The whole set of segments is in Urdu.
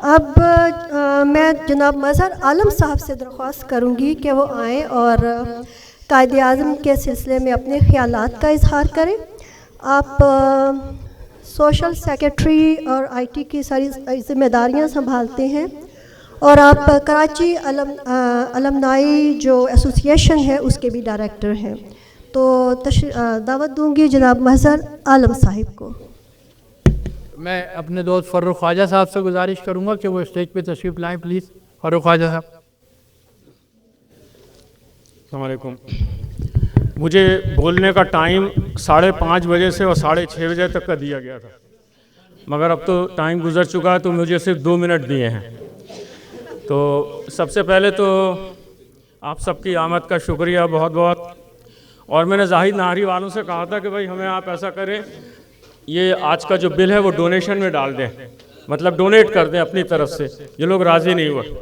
اب میں جناب مظہر عالم صاحب سے درخواست کروں گی کہ وہ آئیں اور قائد اعظم کے سلسلے میں اپنے خیالات کا اظہار کریں. آپ سوشل سیکرٹری اور آئی ٹی کی ساری ذمہ داریاں سنبھالتے ہیں اور آپ کراچی المنائی جو ایسوسیشن ہے اس کے بھی ڈائریکٹر ہیں. تو دعوت دوں گی جناب مظہر عالم صاحب کو. میں اپنے دوست فاروق خواجہ صاحب سے گزارش کروں گا کہ وہ اسٹیج پہ تشریف لائیں پلیز. فاروق خواجہ صاحب. السلام علیکم. مجھے بولنے کا ٹائم 5:30 بجے سے اور 6:30 بجے تک کا دیا گیا تھا، مگر اب تو ٹائم گزر چکا ہے تو مجھے صرف 2 منٹ دیے ہیں. تو سب سے پہلے تو آپ سب کی آمد کا شکریہ بہت بہت. اور میں نے زاہد نہاری والوں سے کہا تھا کہ بھائی ہمیں آپ ایسا کریں، یہ آج کا جو بل ہے وہ ڈونیشن میں ڈال دیں، مطلب ڈونیٹ کر دیں اپنی طرف سے. یہ لوگ راضی نہیں ہوئے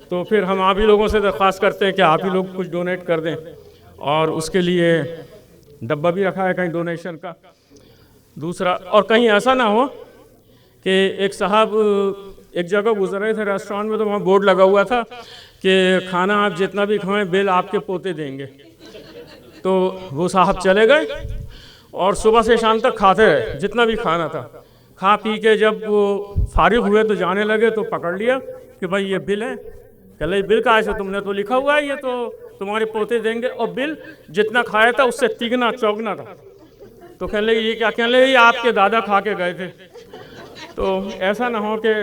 تو پھر ہم آپ ہی لوگوں سے درخواست کرتے ہیں کہ آپ ہی لوگ کچھ ڈونیٹ کر دیں، اور اس کے لیے ڈبہ بھی رکھا ہے کہیں ڈونیشن کا. دوسرا، اور کہیں ایسا نہ ہو کہ ایک صاحب ایک جگہ گزر رہے تھے ریسٹورانٹ میں تو وہاں بورڈ لگا ہوا تھا کہ کھانا آپ جتنا بھی کھائیں بل آپ کے پوتے دیں گے. تو وہ صاحب چلے گئے اور صبح سے شام تک کھاتے رہے جتنا بھی کھانا تھا. کھا پی کے جب وہ فارغ ہوئے تو جانے لگے تو پکڑ لیا کہ بھائی یہ بل ہے. کہ لئے بل کا ایسا تم نے تو لکھا ہوا ہے یہ تو تمہارے پوتے دیں گے، اور بل جتنا کھایا تھا اس سے تگنا چوگنا تھا. تو کہنے لگے یہ کیا؟ کہنے لگے یہ آپ کے دادا کھا کے گئے تھے. تو ایسا نہ ہو کہ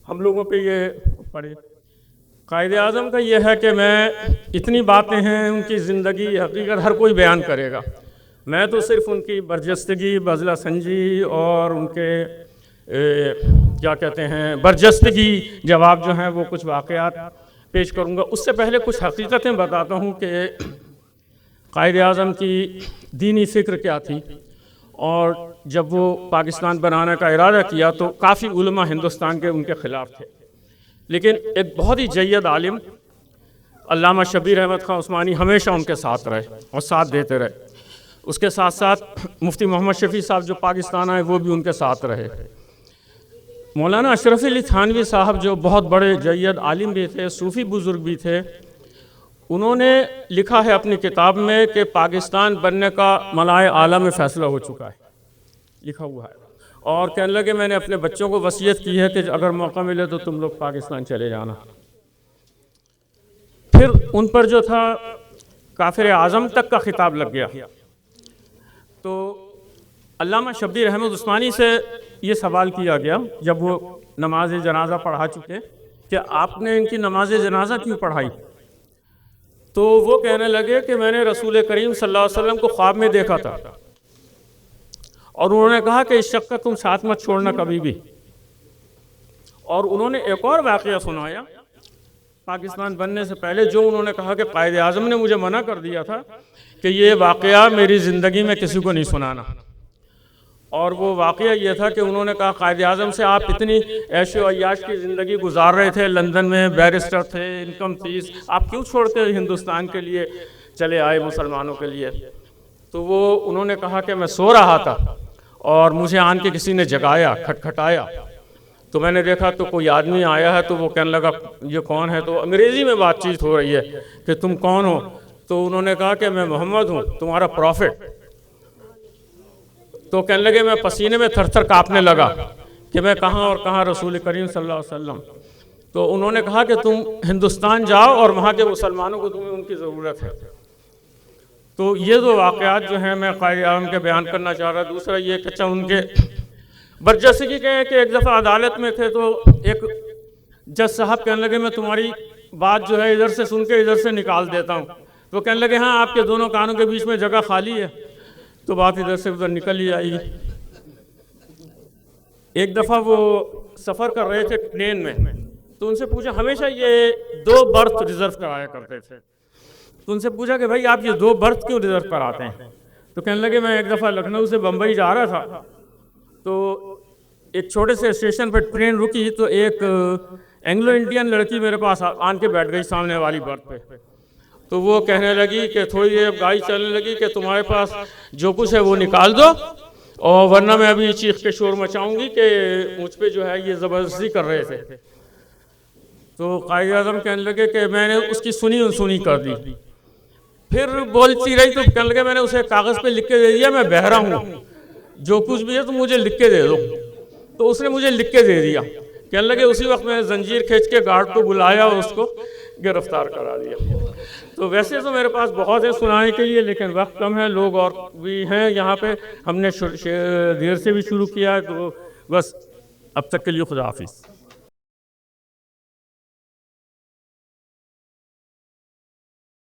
ہم لوگوں پہ یہ پڑے. قائد اعظم کا یہ ہے کہ میں اتنی باتیں ہیں ان کی زندگی حقیقت ہر کوئی بیان کرے گا، میں تو صرف ان کی برجستگی، بذلہ سنجی اور ان کے کیا کہتے ہیں برجستگی جواب جو ہیں وہ کچھ واقعات پیش کروں گا. اس سے پہلے کچھ حقیقتیں بتاتا ہوں کہ قائد اعظم کی دینی فکر کیا تھی. اور جب وہ پاکستان بنانے کا ارادہ کیا تو کافی علماء ہندوستان کے ان کے خلاف تھے، لیکن ایک بہت ہی جید عالم علامہ شبیر احمد خان عثمانی ہمیشہ ان کے ساتھ رہے اور ساتھ دیتے رہے. اس کے ساتھ ساتھ مفتی محمد شفیع صاحب جو پاکستان آئے وہ بھی ان کے ساتھ رہے. مولانا اشرف علی تھانوی صاحب جو بہت بڑے جید عالم بھی تھے، صوفی بزرگ بھی تھے، انہوں نے لکھا ہے اپنی کتاب میں کہ پاکستان بننے کا ملائے اعلیٰ میں فیصلہ ہو چکا ہے، لکھا ہوا ہے. اور کہنے لگے میں نے اپنے بچوں کو وصیت کی ہے کہ اگر موقع ملے تو تم لوگ پاکستان چلے جانا. پھر ان پر جو تھا کافر اعظم تک کا خطاب لگ گیا. تو علامہ شبیر احمد عثمانی سے یہ سوال کیا گیا جب وہ نماز جنازہ پڑھا چکے کہ آپ نے ان کی نماز جنازہ کیوں پڑھائی. تو وہ کہنے لگے کہ میں نے رسول کریم صلی اللہ علیہ وسلم کو خواب میں دیکھا تھا، اور انہوں نے کہا کہ اس شخص کا تم ساتھ مت چھوڑنا کبھی بھی. اور انہوں نے ایک اور واقعہ سنایا پاکستان بننے سے پہلے، جو انہوں نے کہا کہ قائد اعظم نے مجھے منع کر دیا تھا کہ یہ واقعہ میری زندگی میں کسی کو نہیں سنانا. اور وہ واقعہ یہ تھا کہ انہوں نے کہا قائد اعظم سے آپ اتنی عیش و عیاش کی زندگی گزار رہے تھے، لندن میں بیرسٹر تھے، انکم فیس، آپ کیوں چھوڑتے ہندوستان کے لیے چلے آئے مسلمانوں کے لیے. تو وہ انہوں نے کہا کہ میں سو رہا تھا اور مجھے آن کے کسی نے جگایا، کھٹکھٹایا. تو میں نے دیکھا تو کوئی آدمی آیا ہے، تو وہ کہنے لگا یہ کون ہے. تو انگریزی میں بات چیت ہو رہی ہے کہ تم کون ہو. تو انہوں نے کہا کہ میں محمد ہوں، تمہارا پروفٹ. تو کہنے لگے میں پسینے میں تھر تھر کانپنے لگا کہ میں کہاں اور کہاں رسول کریم صلی اللہ علیہ وسلم. تو انہوں نے کہا کہ تم ہندوستان جاؤ اور وہاں کے مسلمانوں کو تمہیں ان کی ضرورت ہے. تو یہ دو واقعات جو ہیں میں قائد اعظم کے بیان کرنا چاہ رہا. دوسرا یہ کہ اچھا ان کے برجستگی کہ ایک دفعہ عدالت میں تھے تو ایک جج صاحب کہنے لگے میں تمہاری بات جو ہے ادھر سے سن کے ادھر سے نکال دیتا ہوں. تو کہنے لگے ہاں آپ کے دونوں کانوں کے بیچ میں جگہ خالی ہے. تو بات ادھر سے ادھر نکل ہی آئی. ایک دفعہ وہ سفر کر رہے تھے ٹرین میں، تو ان سے پوچھا، ہمیشہ یہ 2 برتھ ریزرو کرایا کرتے تھے، تو ان سے پوچھا کہ بھائی آپ یہ 2 برتھ کیوں ریزرو کراتے ہیں. تو کہنے لگے میں ایک دفعہ لکھنؤ سے بمبئی جا رہا تھا، تو ایک چھوٹے سے اسٹیشن پر ٹرین رکی تو ایک اینگلو انڈین لڑکی میرے پاس آن کے بیٹھ گئی سامنے والی برتھ پہ. تو وہ کہنے لگی کہ تھوڑی دیر گاڑی چلنے لگی کہ تمہارے پاس جو کچھ ہے وہ نکال دو، اور ورنہ میں ابھی چیخ کے شور مچاؤں گی کہ مجھ پہ جو ہے یہ زبردستی کر رہے تھے. تو قائد اعظم کہنے لگے کہ میں نے اس کی سنی انسنی کر دی. پھر بولتی رہی تو کہنے لگے میں نے اسے کاغذ پہ لکھ کے دے دیا میں بہرا ہوں, جو کچھ بھی ہے تو مجھے لکھ کے دے دو. تو اس نے مجھے لکھ کے دے دیا. کہنے لگے اسی وقت میں نے زنجیر کھینچ کے گارڈ کو بلایا اور اس کو گرفتار کرا دیا. تو ویسے تو میرے پاس بہت ہے سنانے کے لیے, لیکن وقت کم ہے, لوگ اور بھی ہیں یہاں پہ, ہم نے دیر سے بھی شروع کیا ہے, تو بس اب تک کے لیے خدا حافظ.